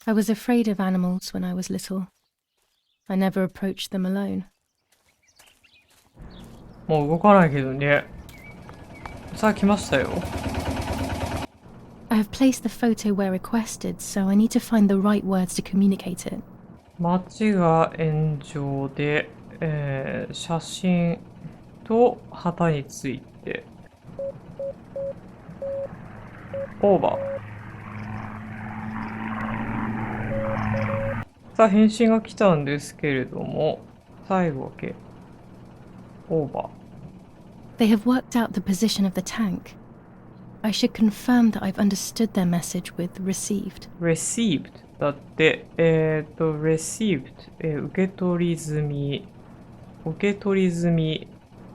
I was afraid of animals when I was little. I never approached them alone. もう動かないけどね。さあ来ましたよ。I have placed the photo where requested, so I need to find the right words to communicate it. 街が炎上で、写真と旗について。オーバー。さあ返信が来たんですけれども、最後だけ。オーバー。They have worked out the position of the tank. I should confirm that I've understood their message with received. received だって、received、受け取り済み、受け取り済み、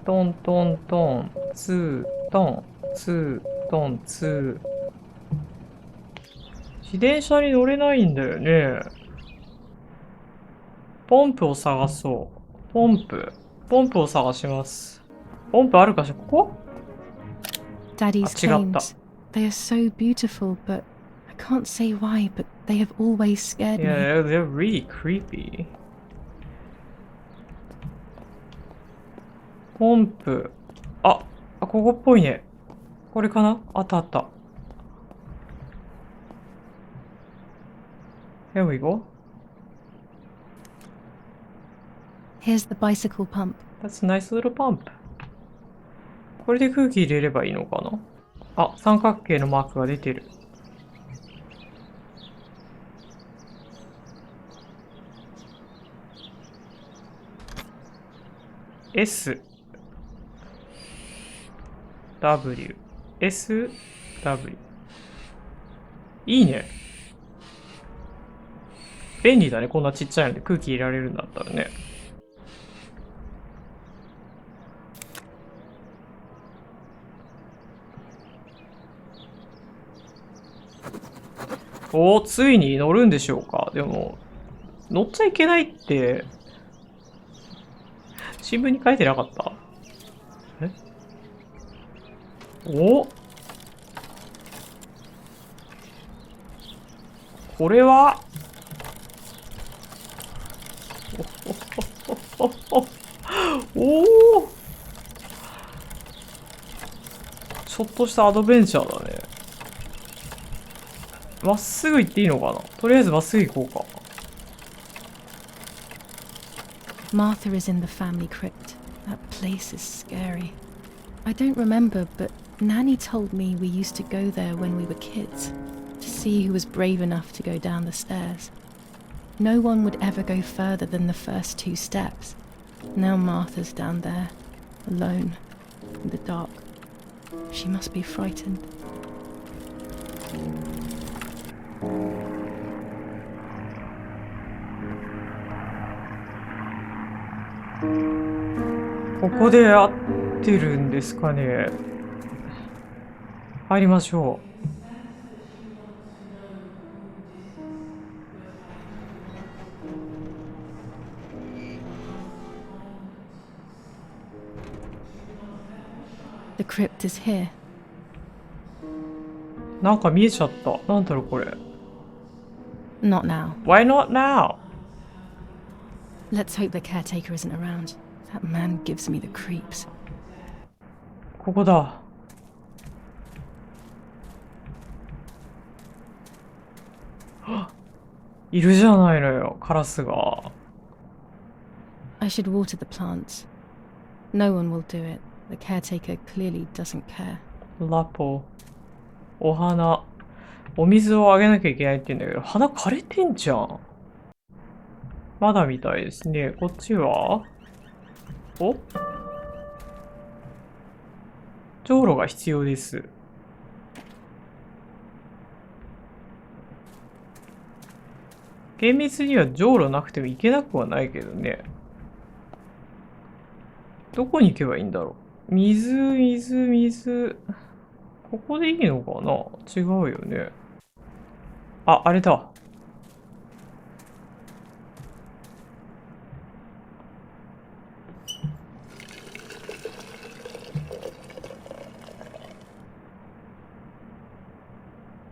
トントントン、ツートン、ツートン、ツー。自転車に乗れないんだよね。ポンプを探そう。ポンプを探します。ポンプあるかしら、ここ？ Daddy's claims. They are so beautiful, but I can't say why, but they have always scared me. Yeah, they're really creepy. ポンプ。ここっぽいね。これかな？あったあった。Here we go. Here's the bicycle pump. That's a nice little pump. これで空気入れればいいのかな？三角形のマークが出てる。S W S W いいね。便利だね。こんなちっちゃいので空気入れられるんだったらね。ついに乗るんでしょうか。でも乗っちゃいけないって新聞に書いてなかった？これはちょっとしたアドベンチャーだね。まっすぐ行っていいのかな？とりあえずまっすぐ行こうか。Martha is in the family crypt. That place is scary. I don't remember, but Nanny told me we used to go there when we were kids, to see who was brave enough to go down the stairs. No one would ever go further than the first 2 steps. Now Martha's down there, alone, in the dark. She must be frightened. ここで合ってるんですかね。入りましょう。The crypt is here. なんか見えちゃった。なんだろうこれ。Not now. Why not now? Let's hope the caretaker isn't around. That man gives me the creeps. ここだ。いるじゃないのよ、カラスが。I should water the plants. No one will do it. The caretaker clearly doesn't care. ラポ。お花。お水をあげなきゃいけないって言うんだけど、花枯れてんじゃん。まだみたいですね。こっちはじょうろが必要です。厳密にはじょうろなくてもいけなくはないけどね。どこに行けばいいんだろう。水。ここでいいのかな？違うよね。あれだ。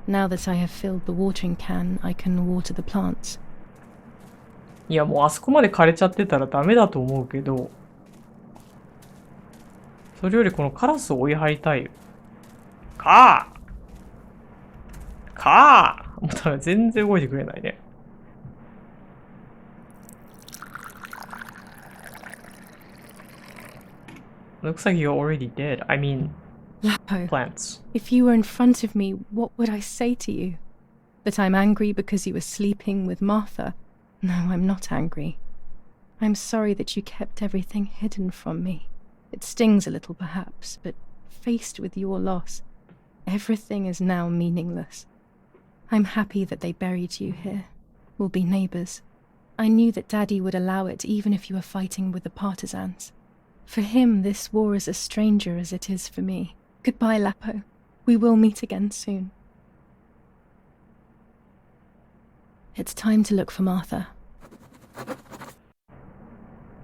Now that I have filled the watering can, I can water the plants. いや、もうあそこまで枯れちゃってたらダメだと思うけど、それよりこのカラスを追い張りたいよ。かもうダメ、全然動いてくれないね。Looks like you're already dead. I mean, Lapo, plants. if you were in front of me, what would I say to you? That I'm angry because you were sleeping with Martha? No, I'm not angry. I'm sorry that you kept everything hidden from me. It stings a little, perhaps, but faced with your loss, everything is now meaningless. I'm happy that they buried you here. We'll be neighbours. I knew that Daddy would allow it even if you were fighting with the partisans. For him, this war is a stranger as it is for me. Goodbye, Lapo. We will meet again soon. It's time to look for Martha.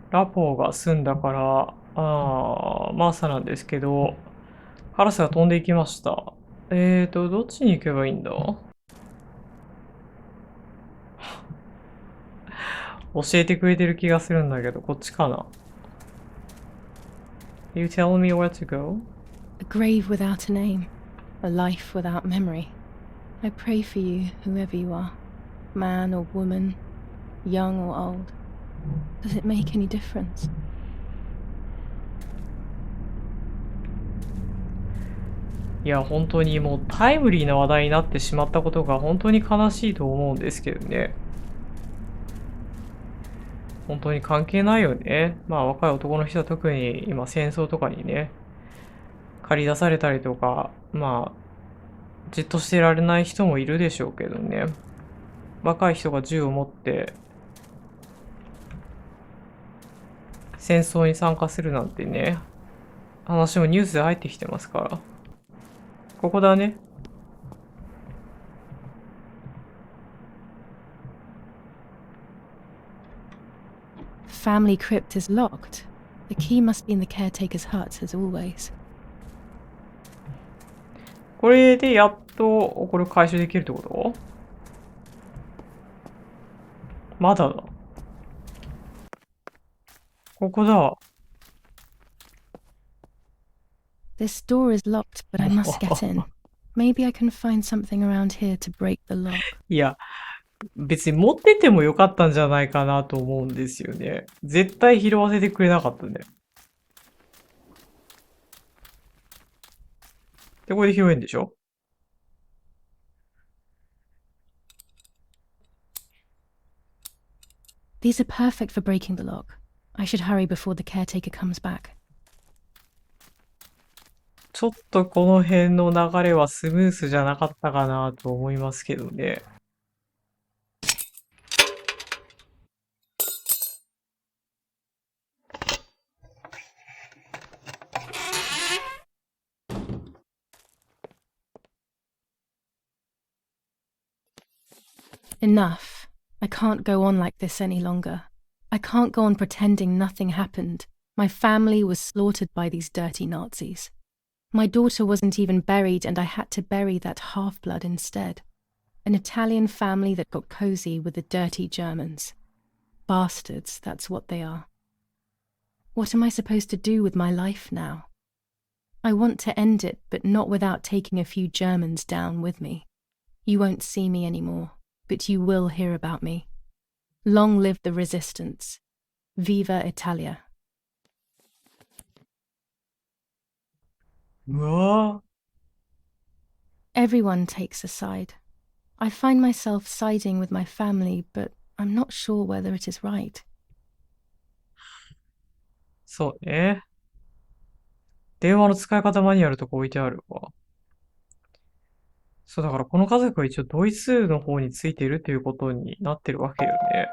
ラポーが済んだから、マーサなんですけど、カラスが飛んでいきました。どっちに行けばいいんだ？教えてくれてる気がするんだけど、こっちかな。You tell me where to go? A grave without a name. A life without memory. I pray for you, whoever you are. Man or woman. Young or old. Does it make any difference? いや、本当にもうタイムリーな話題になってしまったことが本当に悲しいと思うんですけどね。本当に関係ないよね。まあ若い男の人は特に今戦争とかにね、駆り出されたりとか、まあ、じっとしてられない人もいるでしょうけどね。若い人が銃を持って戦争に参加するなんてね、話もニュースで入ってきてますから。ここだね。The family crypt is locked. The key must be in the caretaker's hut, as always. これでやっとこれを回収できるってこと？まだだ。ここだ。This door is locked, but I must get in. Maybe I can find something around here to break the lock. いや、別に持っててもよかったんじゃないかなと思うんですよね。絶対拾わせてくれなかったね。で、これで拾えんでしょ？ These are perfect for breaking the lock. I should hurry before the caretaker comes back. ちょっとこの辺の流れはスムースじゃなかったかなと思いますけどね。Enough. I can't go on like this any longer. I can't go on pretending nothing happened. My family was slaughtered by these dirty Nazis. My daughter wasn't even buried, and I had to bury that half-blood instead. An Italian family that got cozy with the dirty Germans. Bastards, that's what they are. What am I supposed to do with my life now? I want to end it, but not without taking a few Germans down with me. You won't see me anymore, but you will hear about me. Long live the resistance. Viva Italia. うわ Everyone takes a side. I find myself siding with my family, but I'm not sure whether it is right. そうね。電話の使い方マニュアルとか置いてあるわ。そう、だからこの家族は一応ドイツの方についてるということになってるわけよね。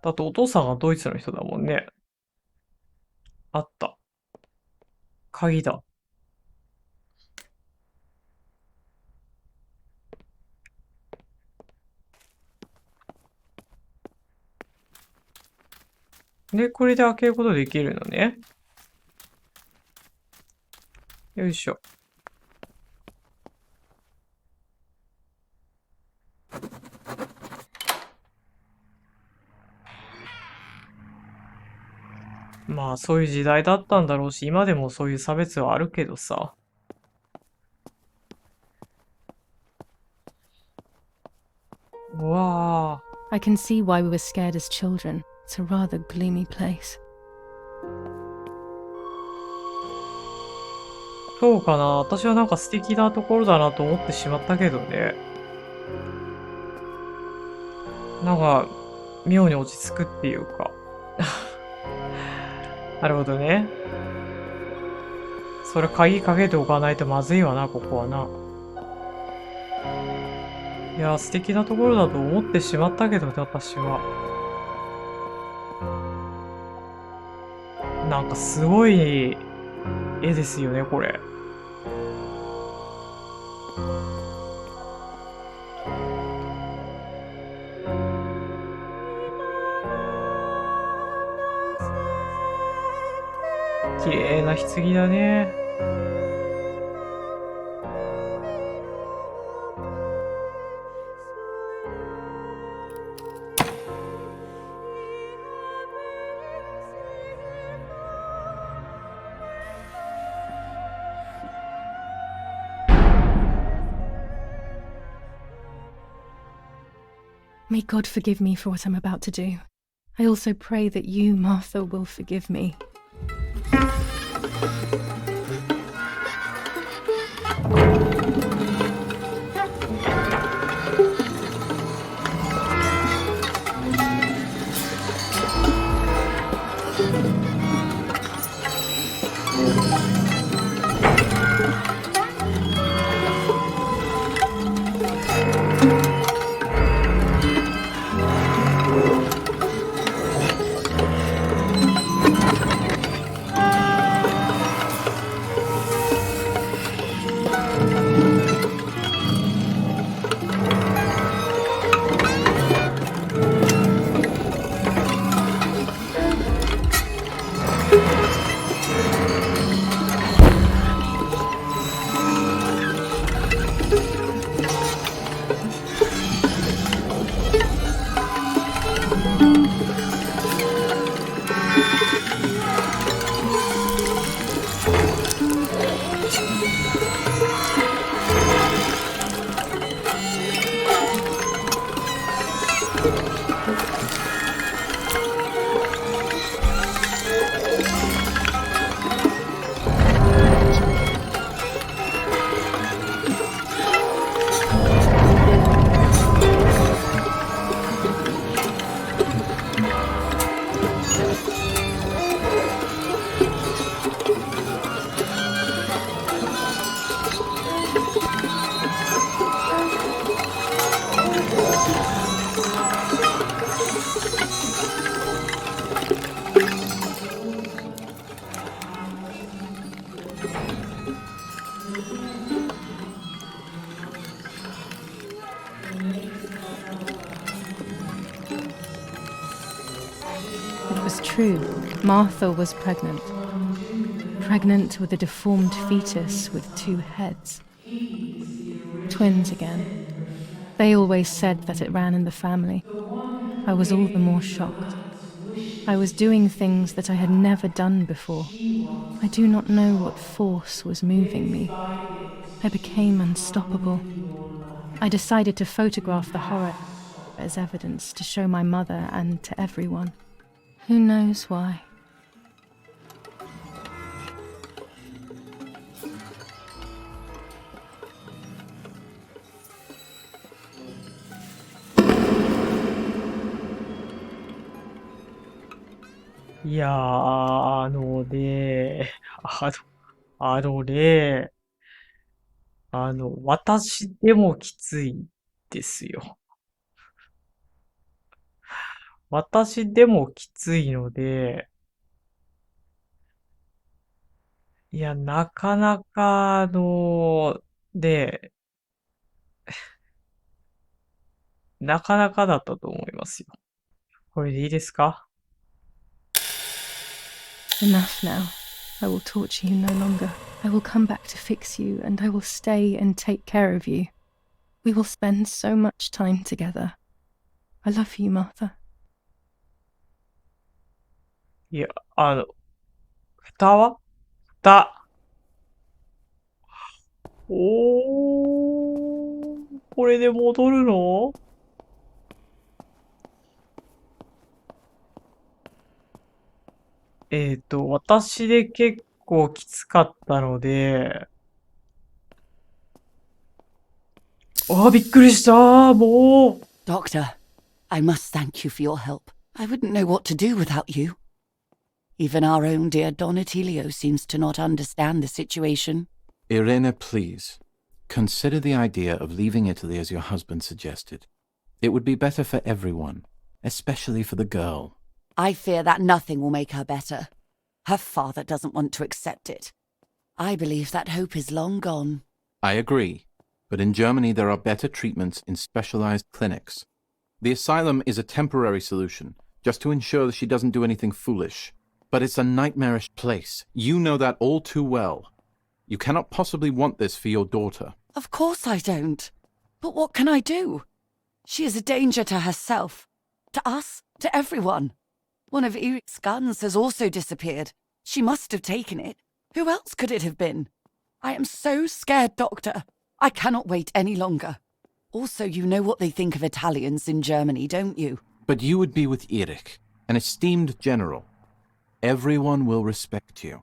だってお父さんがドイツの人だもんね。あった。鍵だ。で、これで開けることできるのね。よいしょ。まあそういう時代だったんだろうし、今でもそういう差別はあるけどさ。うわ I can see why we were scared as children. It's a rather gloomy place. そうかな。私はなんか素敵なところだなと思ってしまったけどね。なんか、妙に落ち着くっていうか。なるほどね。それ鍵かけておかないとまずいわな、ここはな。いや、素敵なところだと思ってしまったけどね、私は。なんかすごい絵ですよね、これ。綺麗な棺だね。May God forgive me for what I'm about to do. I also pray that you, Martha, will forgive me. It was true. Martha was pregnant. Pregnant with a deformed fetus with 2 heads. Twins again. They always said that it ran in the family. I was all the more shocked. I was doing things that I had never done before. I do not know what force was moving me. I became unstoppable. I decided to photograph the horror as evidence to show my mother and to everyone. Who knows why? Iやー、あのね、私でもきついですよ。私でもきついので、いや、なかなか、で、なかなかだったと思いますよ。これでいいですか？ Enough now. I will torture you no longer. I will come back to fix you, and I will stay and take care of you. We will spend so much time together. I love you, Martha. いや、蓋は蓋。これで戻るの？私で結構きつかったので、びっくりした。もう。Doctor, I must thank you for your help. I wouldn't know what to do without you. Even our own dear Don Attilio seems to not understand the situation. Irene, please. Consider the idea of leaving Italy as your husband suggested. It would be better for everyone, especially for the girl. I fear that nothing will make her better. Her father doesn't want to accept it. I believe that hope is long gone. I agree, but in Germany there are better treatments in specialized clinics. The asylum is a temporary solution, just to ensure that she doesn't do anything foolish. But it's a nightmarish place. You know that all too well. You cannot possibly want this for your daughter. Of course I don't. But what can I do? She is a danger to herself, to us, to everyone. One of Eric's guns has also disappeared. She must have taken it. Who else could it have been? I am so scared, Doctor. I cannot wait any longer. Also, you know what they think of Italians in Germany, don't you? But you would be with Eric, an esteemed general. Everyone will respect you.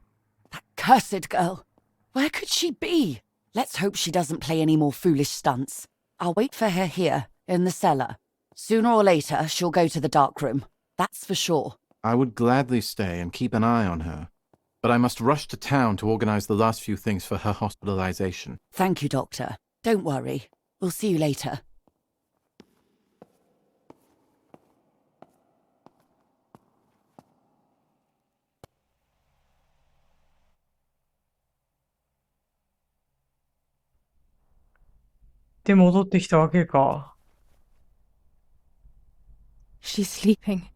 That cursed girl. Where could she be? Let's hope she doesn't play any more foolish stunts. I'll wait for her here, in the cellar. Sooner or later, she'll go to the dark room. That's for sure. I would gladly stay and keep an eye on her. But I must rush to town to organize the last few things for her hospitalization. Thank you, Doctor. Don't worry. We'll see you later.で、戻ってきたわけか。She's sleeping.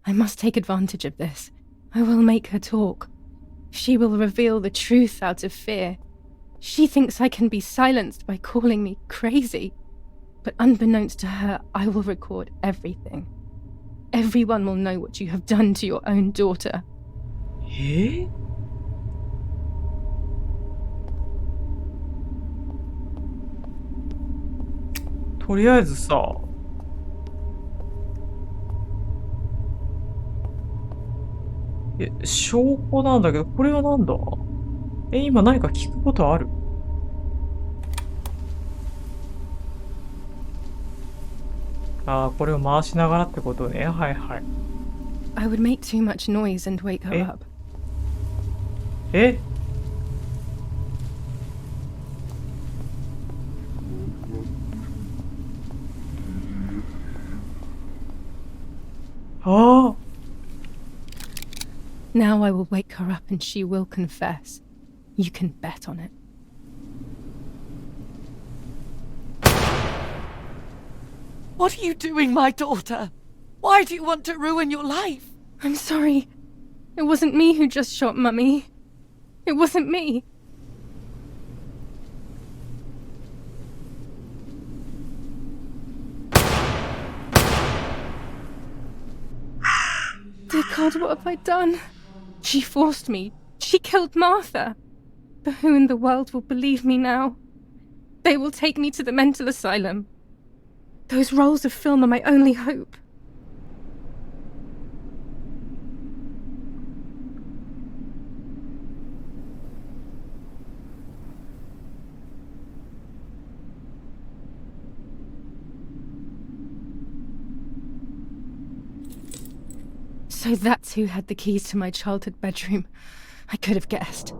I must take advantage of this. I will make her talk. She will reveal the truth out of fear. She thinks I can be silenced by calling me crazy. But unbeknownst to her, I will record everything. Everyone will know what you have done to your own daughter. とりあえずさ、証拠なんだけど、これはなんだ？今何か聞くことある？これを回しながらってことね。はいはい。I would make too much noise and wake her up. ああ。Now I will wake her up and she will confess. You can bet on it. What are you doing, my daughter? Why do you want to ruin your life? I'm sorry. It wasn't me who just shot Mummy. It wasn't me. Dear God, what have I done? She forced me. She killed Martha. But who in the world will believe me now? They will take me to the mental asylum. Those rolls of film are my only hope. So that's who had the keys to my childhood bedroom. I could have guessed.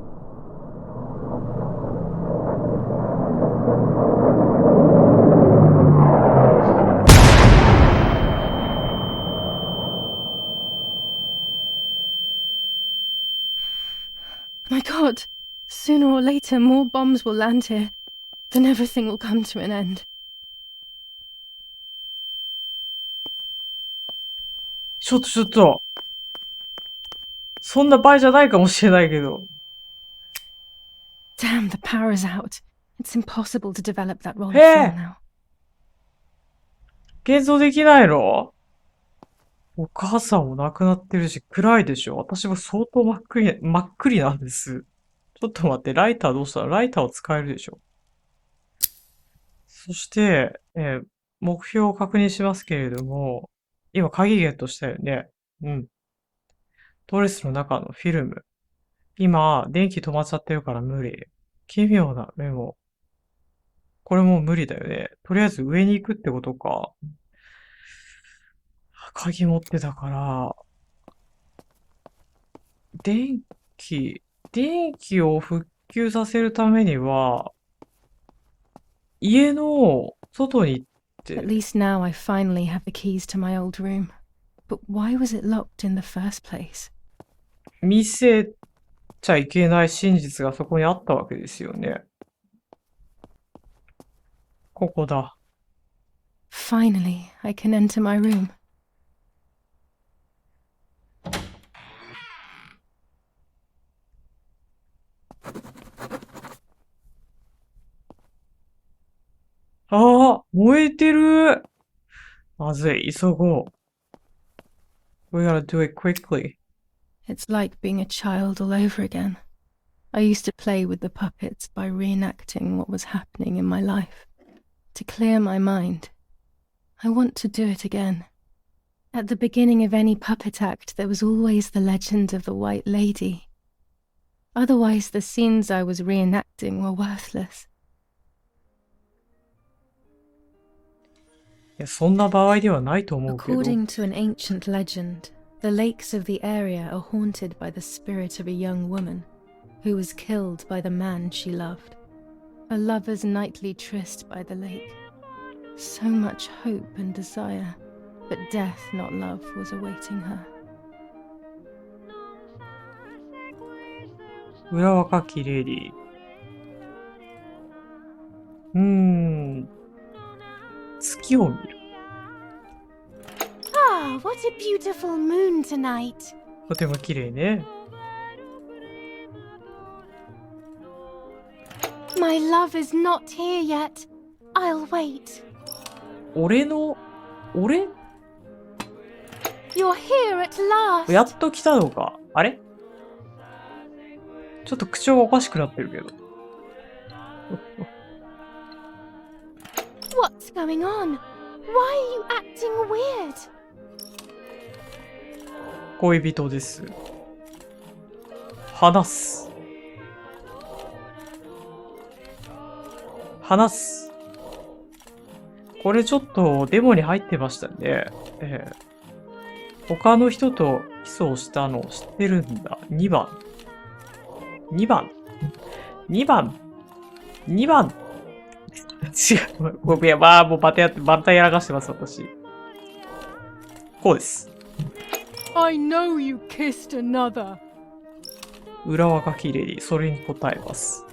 My God, sooner or later more bombs will land here. Then everything will come to an end. ちょっと。そんな場合じゃないかもしれないけど。Damn, the power is out. It's impossible to develop that roll of film now. 現像できないの？お母さんも亡くなってるし、暗いでしょ。私も相当真っ暗なんです。ちょっと待って、ライターどうしたらライターを使えるでしょ。そして、目標を確認しますけれども、今鍵ゲットしたよね。うん。ドレスの中のフィルム。今、電気止まっちゃってるから無理。奇妙なメモ。これもう無理だよね。とりあえず上に行くってことか。鍵持ってたから、電電気を復旧させるためには、家の外に行っ At て、least now I finally have the keys to my old room. But why was it locked in the first place? 見せちゃいけない真実がそこにあったわけですよね。ここだ。Finally, I can enter my room. ああ、燃えてる。まずい、急ごう。We gotta do it quickly. It's like being a child all over again. I used to play with the puppets by reenacting what was happening in my life. To clear my mind. I want to do it again. At the beginning of any puppet act, there was always the legend of the White Lady. Otherwise, the scenes I was reenacting were worthless. いや、そんな場合ではないと思うけど。According to an ancient legend, the lakes of the area are haunted by the spirit of a young woman who was killed by the man she loved. A lover's nightly tryst by the lake. So much hope and desire, but death, not love, was awaiting her. 裏若きレディ。月を見る。Ah, what a beautiful moon tonight. とても綺麗ね。My love is not here yet. I'll wait. 俺 You're here at last. やっと来たのか。あれちょっと口調がおかしくなってるけど。What's going on? Why are you acting weird? 恋人です。話す。これちょっとデモに入ってましたね。他の人とキスをしたのを知ってるんだ。2番。違う。ごめん、もうまたやらかしてます、私。こうです。I know you kissed another. 裏若きレディ、それに答えます。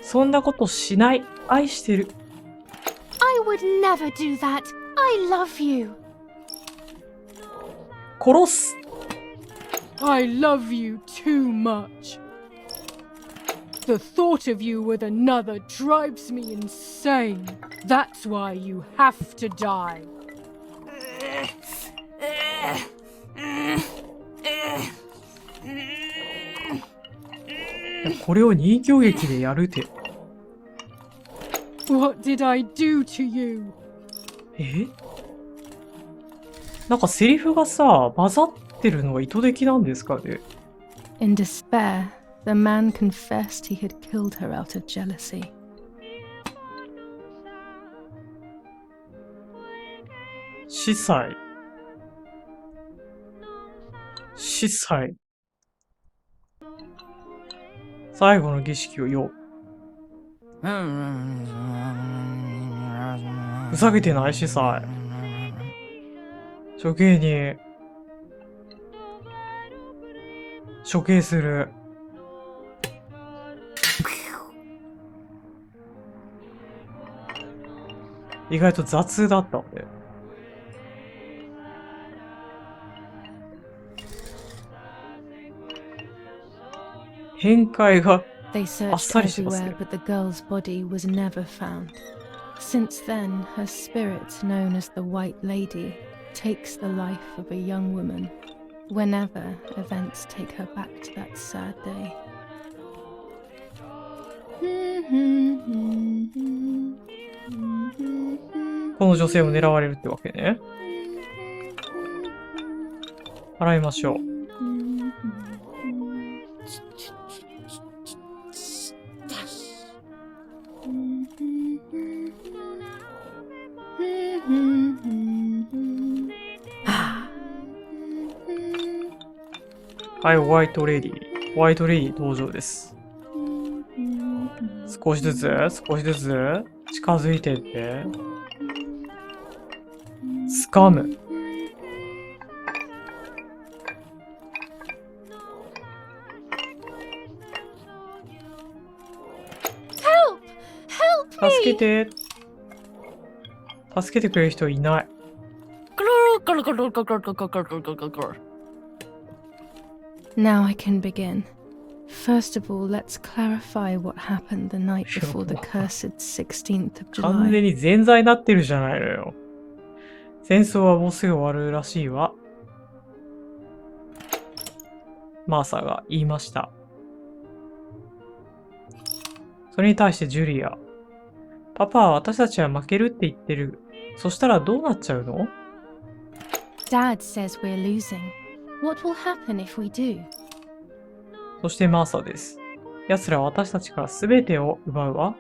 そんなことしない。愛してる。I would never do that. I love you. 殺す。I love you too much. The thought of you with another drives me insane. That's why you have to die. これを人形劇でやるって。What did I do to you? なんかセリフがさ、混ざってるのが意図的なんですかね。In despair, the man confessed he had killed her out of jealousy. 司祭。最後の儀式をよ。ふざけてない司祭。処刑に処刑する。意外と雑だったんで。展開が They あっ searched さりしてます everywhere, ね。but the girl's body was never found. Since then, her spirit, known as the White Lady, takes the life of a young woman whenever events take her back to that sad day. この女性を狙われるってわけね。払いましょう。はい、ホワイトレディ。ホワイトレディ登場です。少しずつ近づいてって。スカム。助けて。助けてくれる人いない。Now I can begin. First of all, let's clarify what happened the night before the cursed 16th of 完全 July. に前座になってるじゃないのよ。戦争はもうすぐ終わるらしいわ。マーサが言いました。それに対してジュリア。パパは私たちは負けるって言ってる。そしたらどうなっちゃうの？ Dad says we're losing. What will happen if we do? そしてマーサです。奴らは私たちから全てを奪うわ。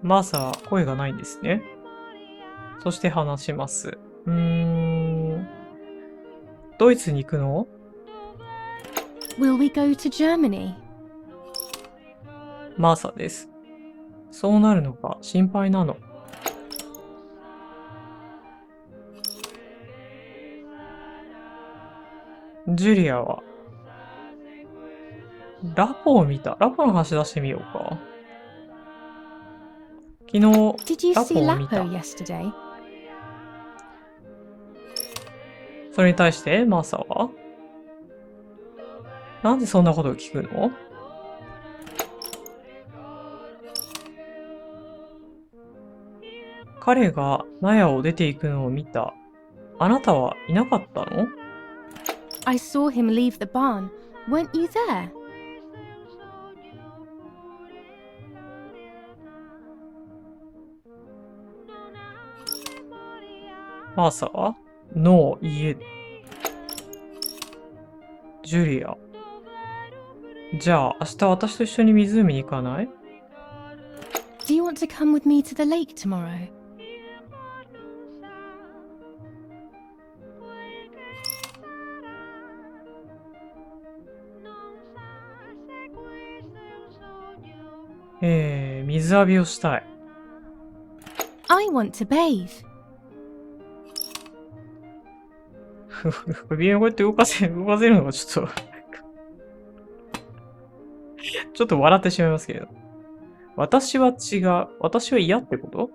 マーサは声がないんですね。そして話します。ドイツに行くの？ Will we go to Germany? マーサです。そうなるのか心配なの。ジュリアはラポを見た。ラポの話出してみようか。昨日 Did you ラ see ポを見た。 Lapo yesterday? それに対してマーサはなんでそんなことを聞くの？彼が納屋を出ていくのを見た。あなたはいなかったの？ I saw him leave the barn. Weren't you there? マーサはノー、いいえ。ジュリア。じゃあ明日私と一緒に湖に行かない？ Do you want to come with me to the lake tomorrow? 水浴びをしたい。I want to bathe. 首をこうやって動かせるのがちょっとちょっと笑ってしまいますけど。私は違う。私は嫌ってこと？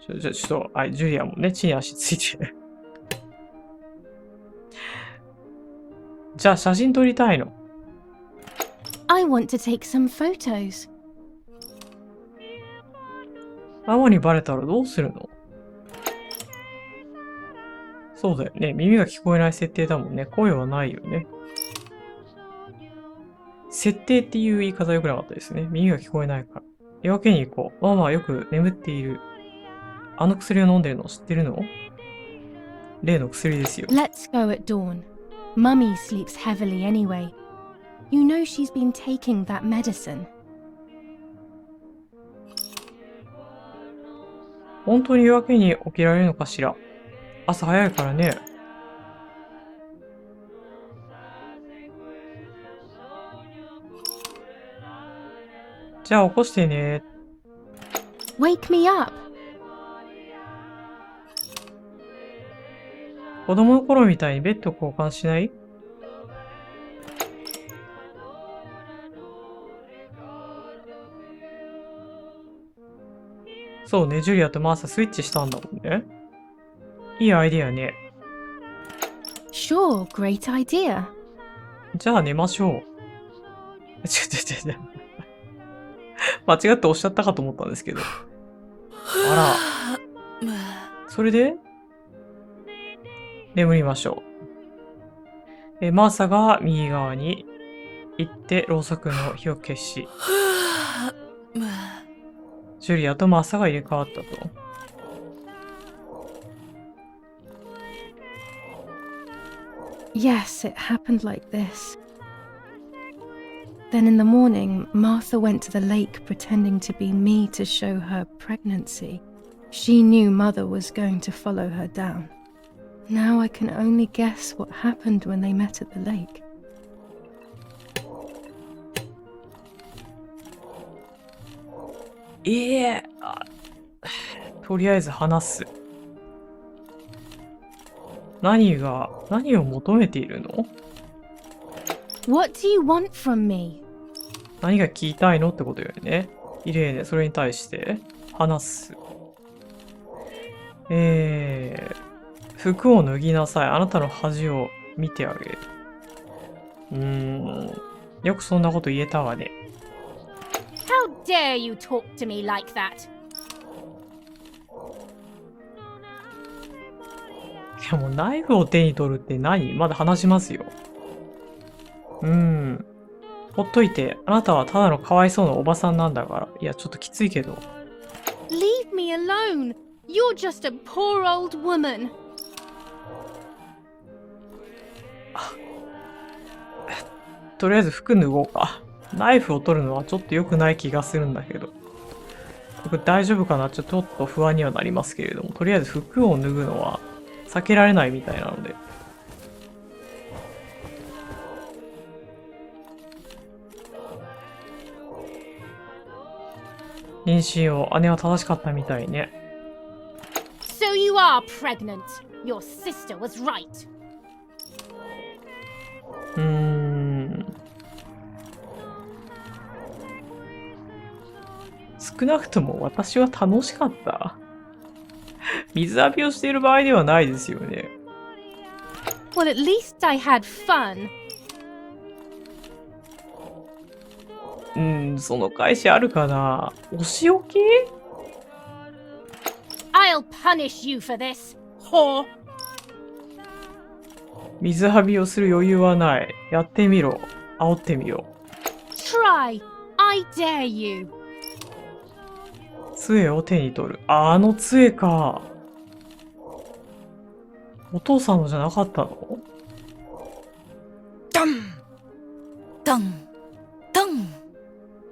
ちょっと、ジュリアもね、地に足ついてじゃあ写真撮りたいの。I want to take some photos. ママにバレたらどうするの？そうだよね。耳が聞こえない設定だもんね。声はないよね。設定っていう言い方良くなかったですね。耳が聞こえないから。夜明けに行こう。ママはよく眠っている。あの薬を飲んでるの知ってるの？例の薬ですよ。 Let's go at dawn. Mummy sleeps heavily anyway. You know she's been taking that medicine. 本当に夜明けに起きられるのかしら。朝早いからね。じゃあ起こしてね。Wake me up. 子供の頃みたいにベッド交換しない？そうね、ジュリアとマーサスイッチしたんだもんね。いいアイディアね。Sure, great idea. じゃあ寝ましょう。間違っておっしゃったかと思ったんですけど。あら。それで眠りましょう。マーサが右側に行ってろうそくの火を消し、ジュリアとマーサが入れ替わったと。Yes, it happened like this. Then in the morning, Martha went to the lake pretending to be me to show her pregnancy. She knew Mother was going to follow her down. Now I can only guess what happened when they met at the lake. とりあえず話す。何を求めているの？ What do you want from me? 何が聞きたいのってことよね。イレーネ、それに対して話す。服を脱ぎなさい。あなたの恥を見てあげる。よくそんなこと言えたわね。How dare you talk to me like that? いやもうナイフを手に取るって何？まだ話しますよ。ほっといて。あなたはただのかわいそうなおばさんなんだから。いや、ちょっときついけど。Leave me alone. You're just a poor old woman. とりあえず服脱ごうか。ナイフを取るのはちょっと良くない気がするんだけど。僕大丈夫かな？ちょっと不安にはなりますけれども。とりあえず服を脱ぐのは避けられないみたいなので。妊娠を姉は正しかったみたいね。So you are pregnant. Your sister was right. 少なくとも私は楽しかった。水浴びをしている場合ではないですよね。Well, at least I had fun. その返しあるかな。お仕置き？ I'll punish you for this, whore. 水浴びをする余裕はない。やってみろ。煽ってみよう。Try. I dare you. 杖を手に取る。あの杖か。お父さんのじゃなかったの？ Dum! Dum! Dum!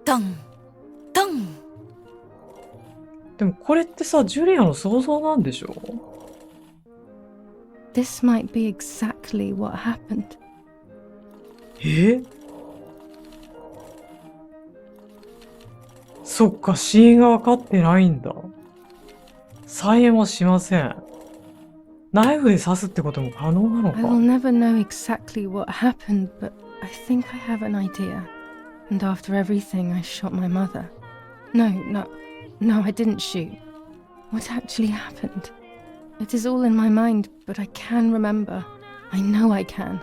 Dum! Dum! でもこれってさ、ジュリアの想像なんでしょ？ This might be exactly what happened. そっか、死因が分かってないんだ。再現もしません。ナイフで刺すってことも可能なの I will か？ never know exactly what happened, but I think I have an idea. And after everything, I shot my mother. No, I didn't shoot. What actually happened? It is all in my mind, but I can remember. I know I can.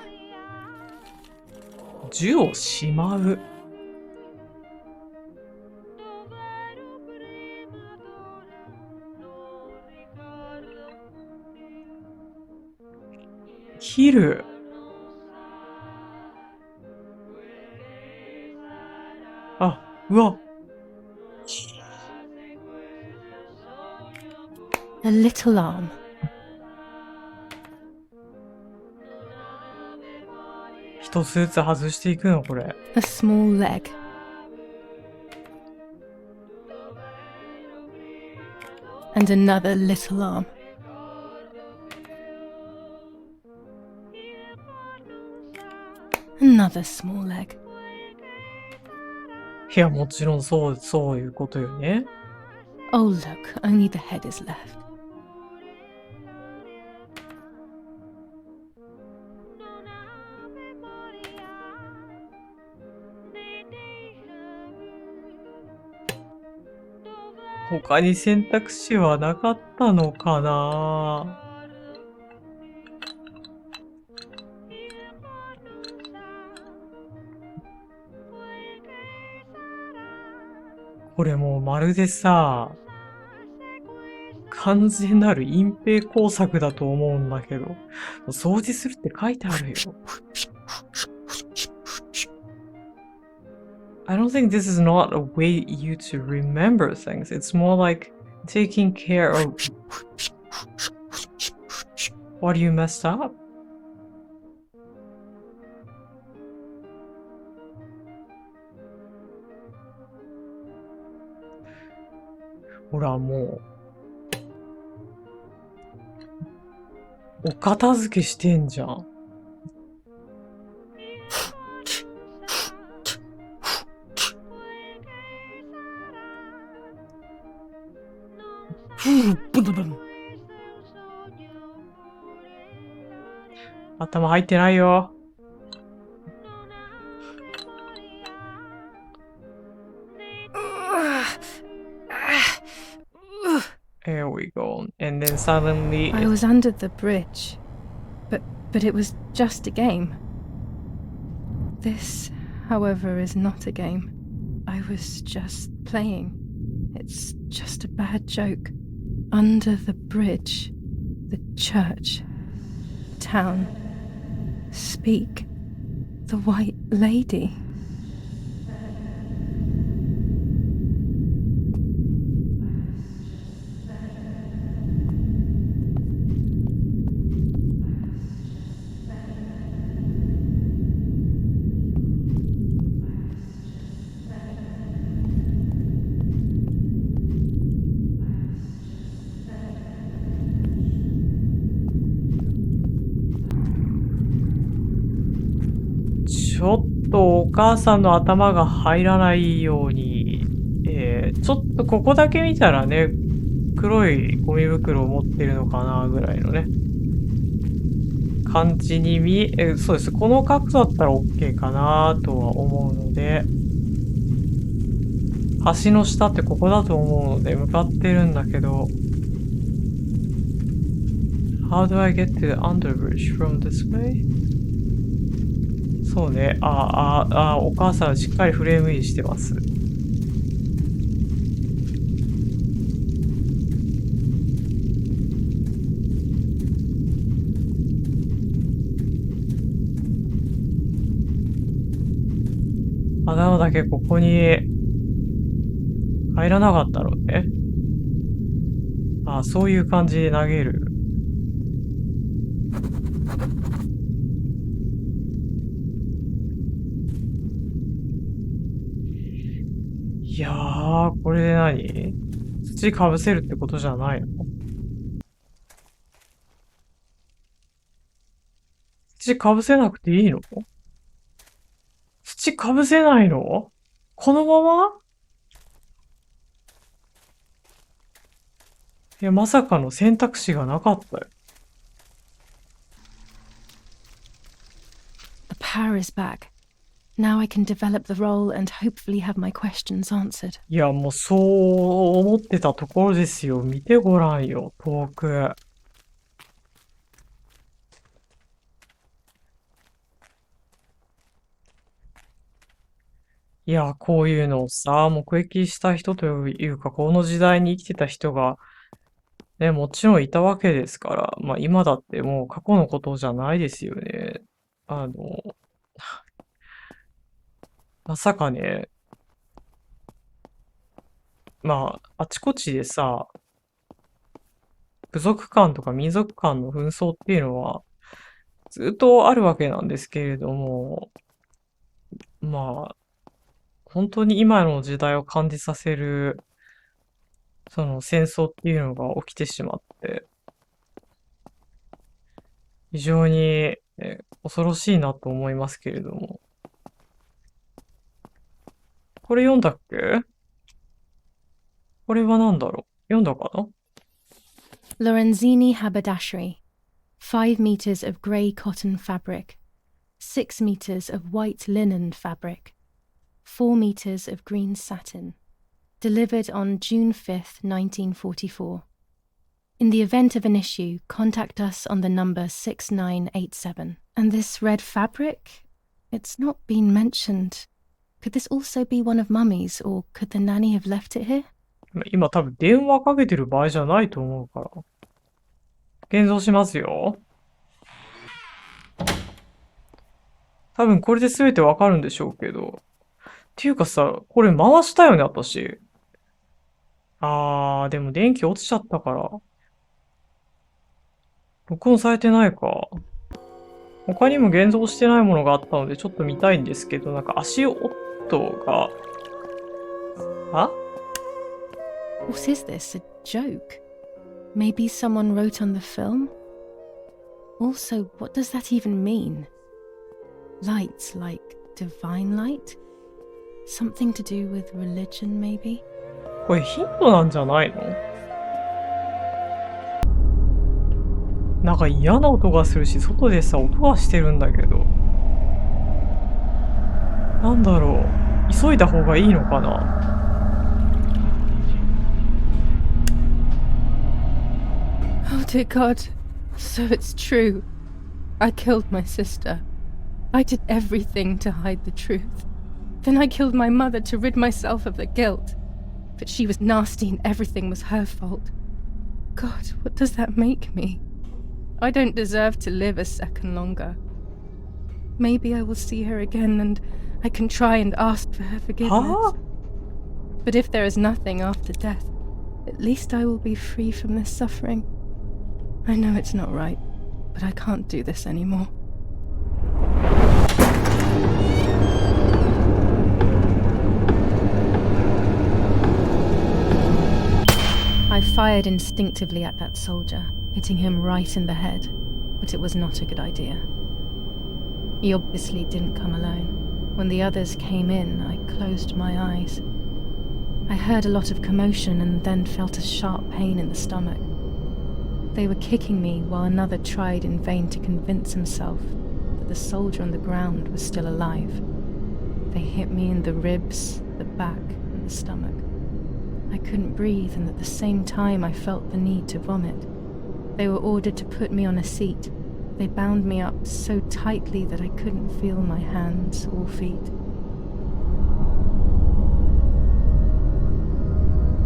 銃をしまう。切る。あ、うわ。A little arm. 一つずつ外していくのこれ。A small leg. And another little arm. Another small leg. いや、もちろんそういうことよね。Oh, look, only the head is left. 他に選択肢はなかったのかな。これもうまるでさ、完全なる隠蔽工作だと思うんだけど、掃除するって書いてあるよ。I don't think this is not a way you to remember things. It's more like taking care of what you messed up. ほらもう、お片付けしてんじゃん。頭入ってないよ。There we go. And then suddenly... I was under the bridge. But it was just a game. This, however, is not a game. I was just playing. It's just a bad joke. Under the bridge, the church, town, speak, the white lady.ちょっとお母さんの頭が入らないように、ちょっとここだけ見たらね、黒いゴミ袋を持ってるのかなぐらいのね、感じにそうです。この角度だったら OK かなとは思うので、橋の下ってここだと思うので向かってるんだけど、How do I get to the underbridge from this way? そうね。お母さんしっかりフレームインしてます。頭だけここに入らなかったのね。そういう感じで投げる。いやー、これで何？土かぶせるってことじゃないの？土かぶせなくていいの？土かぶせないの？このまま？いや、まさかの選択肢がなかったよ。The power is back. Now I can develop the role and hopefully have my questions answered. いや、もうそう思ってたところですよ。見てごらんよ、遠く。いや、こういうのをさ、目撃した人というか、この時代に生きてた人が、ね、もちろんいたわけですから、まあ今だってもう過去のことじゃないですよね。まさかね、まあ、あちこちでさ、部族間とか民族間の紛争っていうのは、ずっとあるわけなんですけれども、まあ、本当に今の時代を感じさせる、その戦争っていうのが起きてしまって、非常に、恐ろしいなと思いますけれども。これ読んだっけ？これは何だろう？読んだかな？ Lorenzini haberdashery. 5 meters of grey cotton fabric. 6 meters of white linen fabric. 4 meters of green satin. Delivered on June 5th, 1944. In the event of an issue, contact us on the number 6987. And this red fabric? It's not been mentioned. Could this also be one of Mummy's, or could the nanny have left it here? 今多分電話かけてる場合じゃないと思うから。現像しますよ。多分これで全てわかるんでしょうけど。っていうかさ、これ回したよね、私。でも電気落ちちゃったから。録音されてないか。他にも現像してないものがあったのでちょっと見たいんですけど、なんか足音が。What is this? A joke? Maybe someone wrote on the film? Also, what does that even mean? Light, like divine light? Something to do with religion, maybe? これヒントなんじゃないの？なんか嫌な音がするし、外でさ、音がしてるんだけど。なんだろう。急いだ方がいいのかな？ Oh dear God. So it's true. I killed my sister. I did everything to hide the truth. Then I killed my mother to rid myself of the guilt. But she was nasty and everything was her fault. God, what does that make me? I don't deserve to live a second longer. Maybe I will see her again and I can try and ask for her forgiveness. But if there is nothing after death, at least I will be free from this suffering. I know it's not right, but I can't do this anymore. I fired instinctively at that soldier, hitting him right in the head, but it was not a good idea. He obviously didn't come alone. When the others came in, I closed my eyes. I heard a lot of commotion and then felt a sharp pain in the stomach. They were kicking me while another tried in vain to convince himself that the soldier on the ground was still alive. They hit me in the ribs, the back, and the stomach. I couldn't breathe, and at the same time I felt the need to vomit. They were ordered to put me on a seat. They bound me up so tightly that I couldn't feel my hands or feet.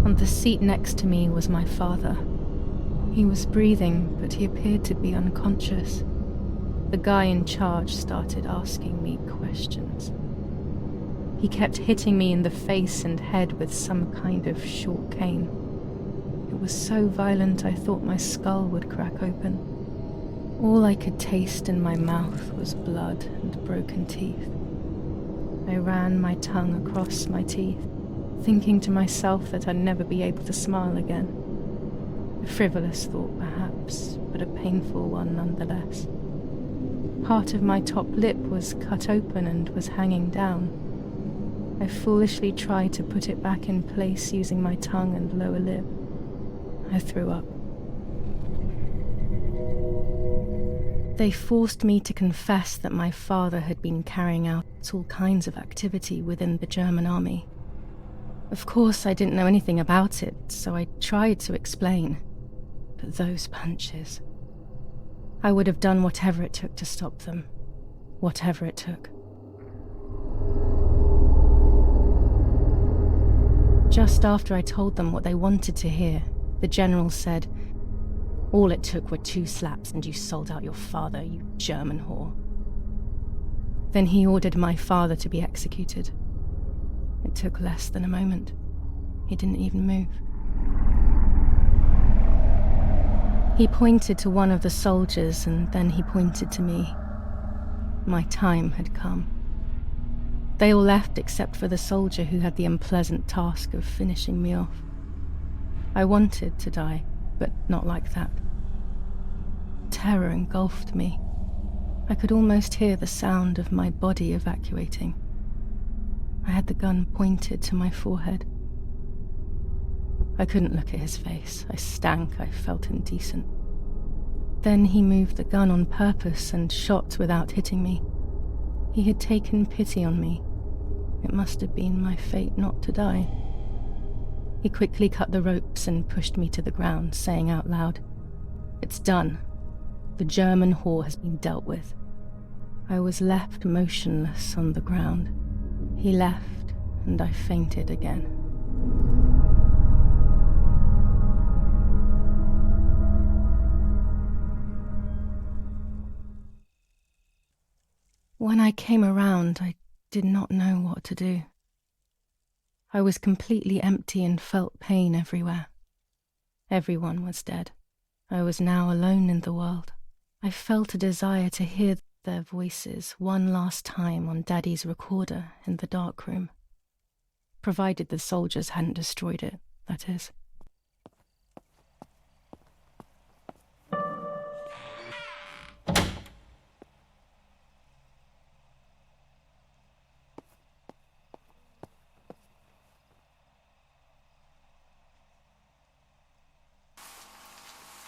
On the seat next to me was my father. He was breathing, but he appeared to be unconscious. The guy in charge started asking me questions. He kept hitting me in the face and head with some kind of short cane. It was so violent I thought my skull would crack open. All I could taste in my mouth was blood and broken teeth. I ran my tongue across my teeth, thinking to myself that I'd never be able to smile again. A frivolous thought, perhaps, but a painful one nonetheless. Part of my top lip was cut open and was hanging down. I foolishly tried to put it back in place using my tongue and lower lip. I threw up. They forced me to confess that my father had been carrying out all kinds of activity within the German army. Of course, I didn't know anything about it, so I tried to explain. But those punches... I would have done whatever it took to stop them. Whatever it took. Just after I told them what they wanted to hear, the general said, "All it took were 2 slaps and you sold out your father, you German whore." Then he ordered my father to be executed. It took less than a moment. He didn't even move. He pointed to one of the soldiers and then he pointed to me. My time had come. They all left except for the soldier who had the unpleasant task of finishing me off. I wanted to die, but not like that. Terror engulfed me. I could almost hear the sound of my body evacuating. I had the gun pointed to my forehead. I couldn't look at his face. I stank. I felt indecent. Then he moved the gun on purpose and shot without hitting me. He had taken pity on me. It must have been my fate not to die. He quickly cut the ropes and pushed me to the ground, saying out loud, "It's done. The German whore has been dealt with." I was left motionless on the ground. He left, and I fainted again. When I came around, I did not know what to do. I was completely empty and felt pain everywhere. Everyone was dead. I was now alone in the world. I felt a desire to hear their voices one last time on Daddy's recorder in the dark room. Provided the soldiers hadn't destroyed it, that is.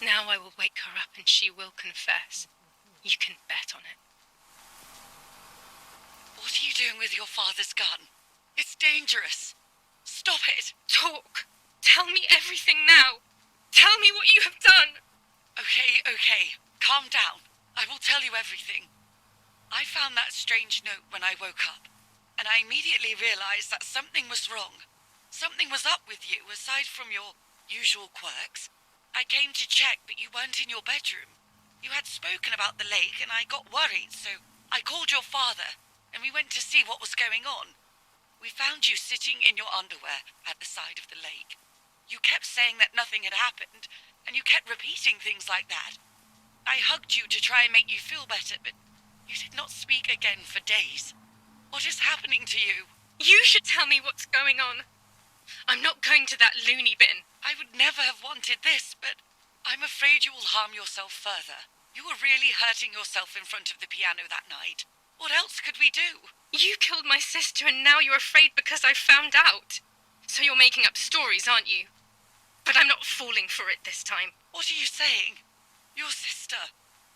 Now I will wake her up and she will confess. You can bet on it. What are you doing with your father's gun? It's dangerous. Stop it. Talk! Tell me everything now! Tell me what you have done! Okay. Calm down. I will tell you everything. I found that strange note when I woke up, and I immediately realized that something was wrong. Something was up with you, aside from your usual quirks. I came to check, but you weren't in your bedroom. You had spoken about the lake, and I got worried, so I called your father, and we went to see what was going on. We found you sitting in your underwear at the side of the lake. You kept saying that nothing had happened, and you kept repeating things like that. I hugged you to try and make you feel better, but you did not speak again for days. What is happening to you? You should tell me what's going on. I'm not going to that loony bin. I would never have wanted this, but I'm afraid you will harm yourself further. You were really hurting yourself in front of the piano that night. What else could we do? You killed my sister and now you're afraid because I found out. So you're making up stories, aren't you? But I'm not falling for it this time. What are you saying? Your sister?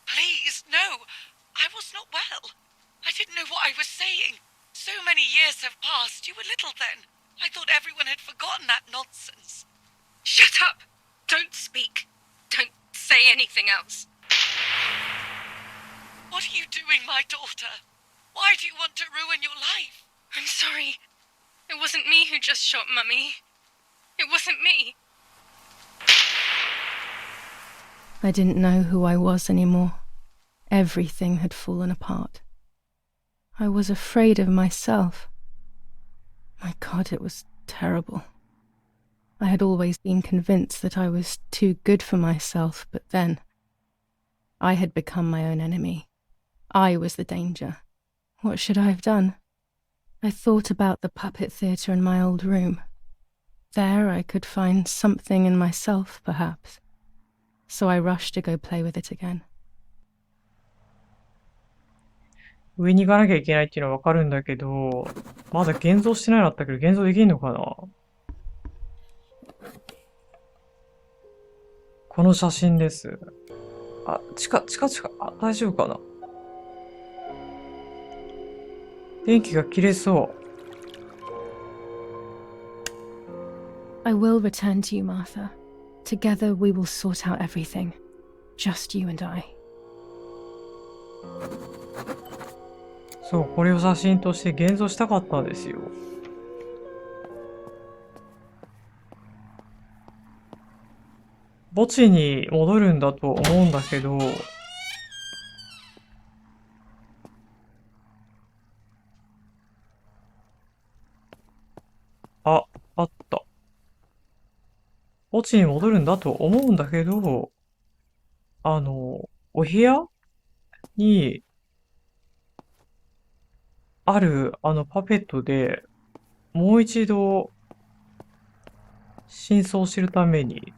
Please, no. I was not well. I didn't know what I was saying. So many years have passed. You were little then. I thought everyone had forgotten that nonsense. Shut up! Don't speak. Don't say anything else. What are you doing, my daughter? Why do you want to ruin your life? I'm sorry. It wasn't me who just shot Mummy. It wasn't me. I didn't know who I was anymore. Everything had fallen apart. I was afraid of myself. My God, it was terrible. I had always been convinced that I was too good for myself, but then I had become my own enemy. I was the danger. What should I have done? I thought about the puppet theatre in my old room. There I could find something in myself, perhaps. So I rushed to go play with it again. 上に行かなきゃいけないっていうのはわかるんだけど、まだ現像してないのあったけど、現像できんのかな？この写真です。あ、近、あ、大丈夫かな？電気が切れそう。I will return to you, Martha. Together we will sort out everything. Just you and I. そう、これを写真として現像したかったんですよ。墓地に戻るんだと思うんだけど、あった。墓地に戻るんだと思うんだけど、お部屋に、あるパペットでもう一度真相を知るために、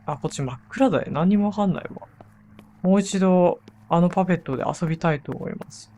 あ、こっち真っ暗だよ。何にもわかんないわ。もう一度パペットで遊びたいと思います。